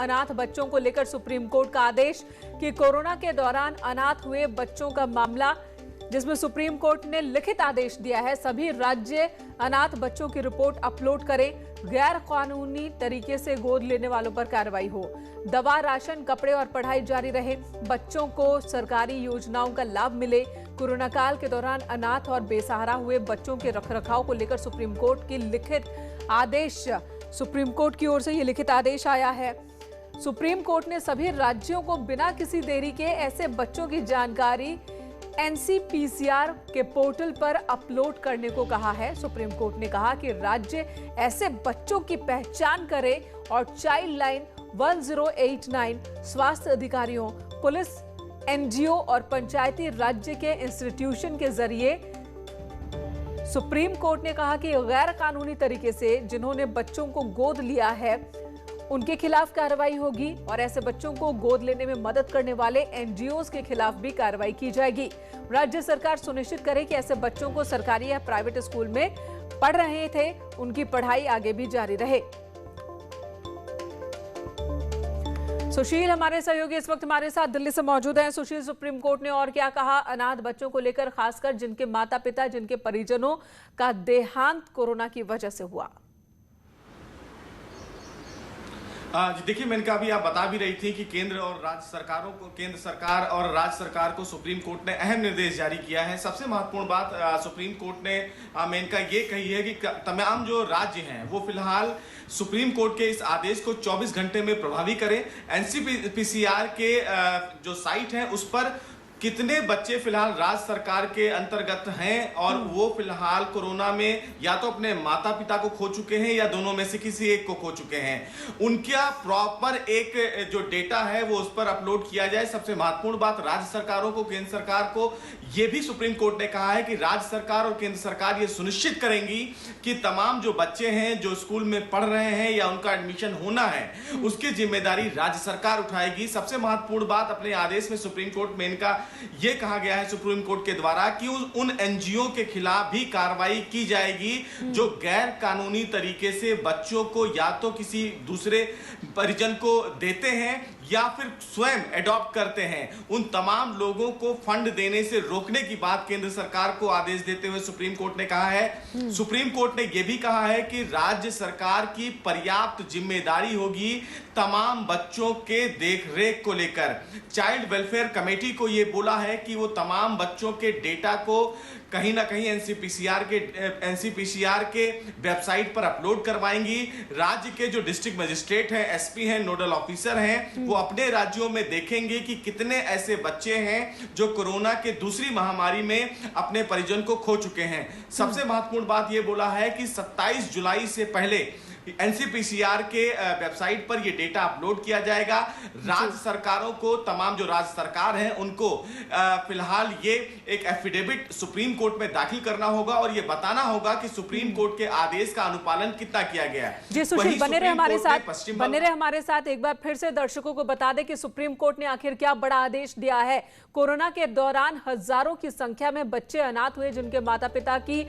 अनाथ बच्चों को लेकर सुप्रीम कोर्ट का आदेश कि कोरोना के दौरान अनाथ हुए बच्चों का मामला, जिसमें सुप्रीम कोर्ट ने लिखित आदेश दिया है सभी राज्य अनाथ बच्चों की रिपोर्ट अपलोड करें, गैर कानूनी तरीके से गोद लेने वालों पर कार्रवाई हो, दवा, राशन, कपड़े और पढ़ाई जारी रहे, बच्चों को सरकारी योजनाओं का लाभ मिले। कोरोना काल के दौरान अनाथ और बेसहारा हुए बच्चों के रखरखाव को लेकर सुप्रीम कोर्ट की लिखित आदेश, सुप्रीम कोर्ट की ओर से ये लिखित आदेश आया है। सुप्रीम कोर्ट ने सभी राज्यों को बिना किसी देरी के ऐसे बच्चों की जानकारी एनसीपीसीआर के पोर्टल पर अपलोड करने को कहा है। सुप्रीम कोर्ट ने कहा कि राज्य ऐसे बच्चों की पहचान करें और चाइल्ड लाइन 1089 स्वास्थ्य अधिकारियों, पुलिस, एनजीओ और पंचायती राज्य के इंस्टीट्यूशन के जरिए। सुप्रीम कोर्ट ने कहा कि गैर कानूनी तरीके से जिन्होंने बच्चों को गोद लिया है उनके खिलाफ कार्रवाई होगी और ऐसे बच्चों को गोद लेने में मदद करने वाले एनजीओज के खिलाफ भी कार्रवाई की जाएगी। राज्य सरकार सुनिश्चित करे कि ऐसे बच्चों को सरकारी या प्राइवेट स्कूल में पढ़ रहे थे उनकी पढ़ाई आगे भी जारी रहे। सुशील हमारे सहयोगी इस वक्त हमारे साथ दिल्ली से मौजूद हैं। सुशील, सुप्रीम कोर्ट ने और क्या कहा अनाथ बच्चों को लेकर, खासकर जिनके माता पिता, जिनके परिजनों का देहांत कोरोना की वजह से हुआ? देखिए मेनका, अभी आप बता भी रही थी कि केंद्र सरकार और राज्य सरकार को सुप्रीम कोर्ट ने अहम निर्देश जारी किया है। सबसे महत्वपूर्ण बात सुप्रीम कोर्ट ने मेनका ये कही है कि तमाम जो राज्य हैं वो फिलहाल सुप्रीम कोर्ट के इस आदेश को 24 घंटे में प्रभावी करें। एनसीपीसीआर के जो साइट है उस पर कितने बच्चे फिलहाल राज्य सरकार के अंतर्गत हैं और वो फिलहाल कोरोना में या तो अपने माता पिता को खो चुके हैं या दोनों में से किसी एक को खो चुके हैं, उनका प्रॉपर एक जो डेटा है वो उस पर अपलोड किया जाए। सबसे महत्वपूर्ण बात, राज्य सरकारों को, केंद्र सरकार को ये भी सुप्रीम कोर्ट ने कहा है कि राज्य सरकार और केंद्र सरकार ये सुनिश्चित करेंगी कि तमाम जो बच्चे हैं जो स्कूल में पढ़ रहे हैं या उनका एडमिशन होना है उसकी जिम्मेदारी राज्य सरकार उठाएगी। सबसे महत्वपूर्ण बात, अपने आदेश में सुप्रीम कोर्ट में इनका ये कहा गया है सुप्रीम कोर्ट के द्वारा कि उन एनजीओ के खिलाफ भी कार्रवाई की जाएगी जो गैर कानूनी तरीके से बच्चों को या तो किसी दूसरे परिजन को देते हैं या फिर स्वयं एडॉप्ट करते हैं। उन तमाम लोगों को फंड देने से रोकने की बात केंद्र सरकार को आदेश देते हुए सुप्रीम कोर्ट ने कहा है। सुप्रीम कोर्ट ने यह भी कहा है कि राज्य सरकार की पर्याप्त जिम्मेदारी होगी तमाम बच्चों के देखरेख को लेकर। चाइल्ड वेलफेयर कमेटी को यह बोला है कि वो तमाम बच्चों के डेटा को कहीं ना कहीं एनसीपीसीआर के वेबसाइट पर अपलोड करवाएंगी। राज्य के जो डिस्ट्रिक्ट मजिस्ट्रेट हैं, एसपी हैं, नोडल ऑफिसर हैं, वो अपने राज्यों में देखेंगे कि कितने ऐसे बच्चे हैं जो कोरोना के दूसरी महामारी में अपने परिजन को खो चुके हैं। सबसे महत्वपूर्ण बात ये बोला है कि 27 जुलाई से पहले एनसीपीसीआर के वेबसाइट पर यह डेटा अपलोड किया जाएगा। राज्य सरकारों को, तमाम जो राज्य सरकार हैं उनको फिलहाल ये एक एफिडेविट सुप्रीम कोर्ट में दाखिल करना होगा और ये बताना होगा कि सुप्रीम कोर्ट के आदेश का अनुपालन कितना किया गया है। जी सुशील, बने रहे हमारे साथ। एक बार फिर से दर्शकों को बता दें कि सुप्रीम कोर्ट ने आखिर क्या बड़ा आदेश दिया है। कोरोना के दौरान हजारों की संख्या में बच्चे अनाथ हुए जिनके माता पिता की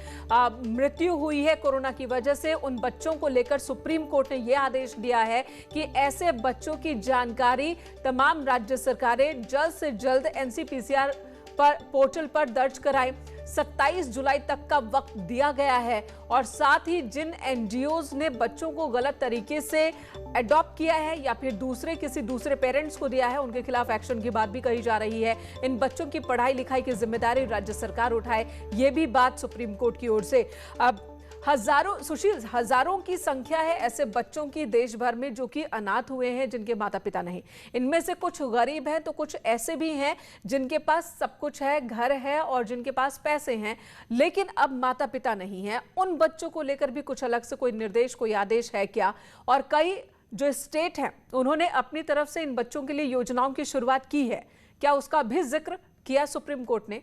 मृत्यु हुई है कोरोना की वजह से। उन बच्चों को लेकर सुप्रीम कोर्ट ने यह आदेश दिया है कि ऐसे बच्चों की जानकारी तमाम राज्य सरकारें जल्द से जल्द एनसीपीसीआर पर पोर्टल पर दर्ज कराएं। 27 जुलाई तक का वक्त दिया गया है और साथ ही जिन एनजीओज ने बच्चों को गलत तरीके से अडॉप्ट किया है या फिर किसी दूसरे पेरेंट्स को दिया है उनके खिलाफ एक्शन की बात भी कही जा रही है। इन बच्चों की पढ़ाई लिखाई की जिम्मेदारी राज्य सरकार उठाए, ये भी बात सुप्रीम कोर्ट की ओर से। अब हजारों की संख्या है ऐसे बच्चों की देश भर में जो कि अनाथ हुए हैं, जिनके माता पिता नहीं। इनमें से कुछ गरीब हैं तो कुछ ऐसे भी हैं जिनके पास सब कुछ है, घर है और जिनके पास पैसे हैं, लेकिन अब माता पिता नहीं है। उन बच्चों को लेकर भी कुछ अलग से कोई निर्देश, कोई आदेश है क्या? और कई जो स्टेट हैं उन्होंने अपनी तरफ से इन बच्चों के लिए योजनाओं की शुरुआत की है, क्या उसका भी जिक्र किया सुप्रीम कोर्ट ने?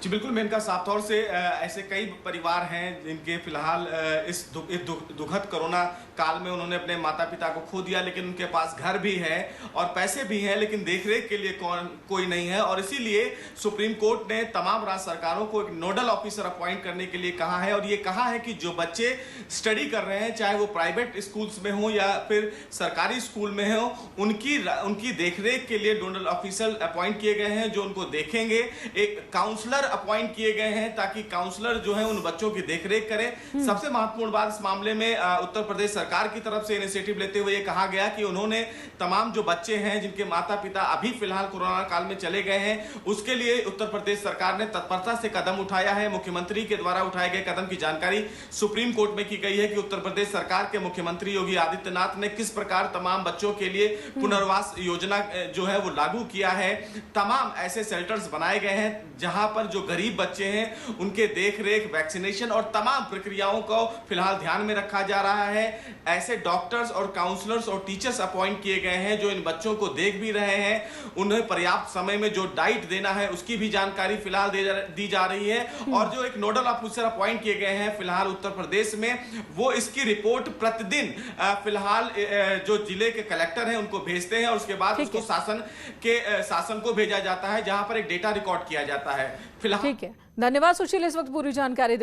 जी बिल्कुल, मेनका साफ तौर से ऐसे कई परिवार हैं जिनके फिलहाल इस दुखद कोरोना काल में उन्होंने अपने माता पिता को खो दिया, लेकिन उनके पास घर भी है और पैसे भी हैं, लेकिन देखरेख के लिए कोई नहीं है। और इसीलिए सुप्रीम कोर्ट ने तमाम राज्य सरकारों को एक नोडल ऑफिसर अपॉइंट करने के लिए कहा है, और ये कहा है कि जो बच्चे स्टडी कर रहे हैं, चाहे वो प्राइवेट स्कूल्स में हो या फिर सरकारी स्कूल में हो, उनकी देखरेख के लिए नोडल ऑफिसर अपॉइंट किए गए हैं जो उनको देखेंगे। एक काउंसलर अपॉइंट किए गए हैं ताकि काउंसलर जो है उन बच्चों की देखरेख करें। सबसे महत्वपूर्ण बात इस मामले में उत्तर प्रदेश सरकार की तरफ से इनिशिएटिव लेते हुए ये कहा गया कि उन्होंने तमाम जो बच्चे हैं जिनके माता पिता अभी फिलहाल कोरोना काल में चले गए हैं, उसके लिए उत्तर प्रदेश सरकार ने तत्परता से कदम उठाया है। मुख्यमंत्री के द्वारा उठाए गए कदम की जानकारी सुप्रीम कोर्ट में की गई है कि उत्तर प्रदेश सरकार के मुख्यमंत्री योगी आदित्यनाथ ने किस प्रकार तमाम बच्चों के लिए पुनर्वास योजना जो है वो लागू किया है। तमाम ऐसे शेल्टर्स बनाए गए हैं जहां पर जो गरीब बच्चे हैं उनके देखरेख, वैक्सीनेशन और तमाम प्रक्रियाओं को फिलहाल ध्यान में रखा जा रहा है। ऐसे डॉक्टर्स और काउंसलर्स और टीचर्स अपॉइंट किए गए हैं जो इन बच्चों को देख भी रहे हैं। उन्हें पर्याप्त समय में जो डाइट देना है उसकी भी जानकारी फिलहाल दी जा रही है। और जो एक नोडल ऑफिसर अपॉइंट किए गए हैं फिलहाल उत्तर प्रदेश में, वो इसकी रिपोर्ट प्रतिदिन फिलहाल जो जिले के कलेक्टर हैं उनको भेजते हैं और उसके बाद उसको शासन को भेजा जाता है, जहां पर एक डेटा रिकॉर्ड किया जाता है। फिलहाल ठीक है, धन्यवाद सुशील इस वक्त पूरी जानकारी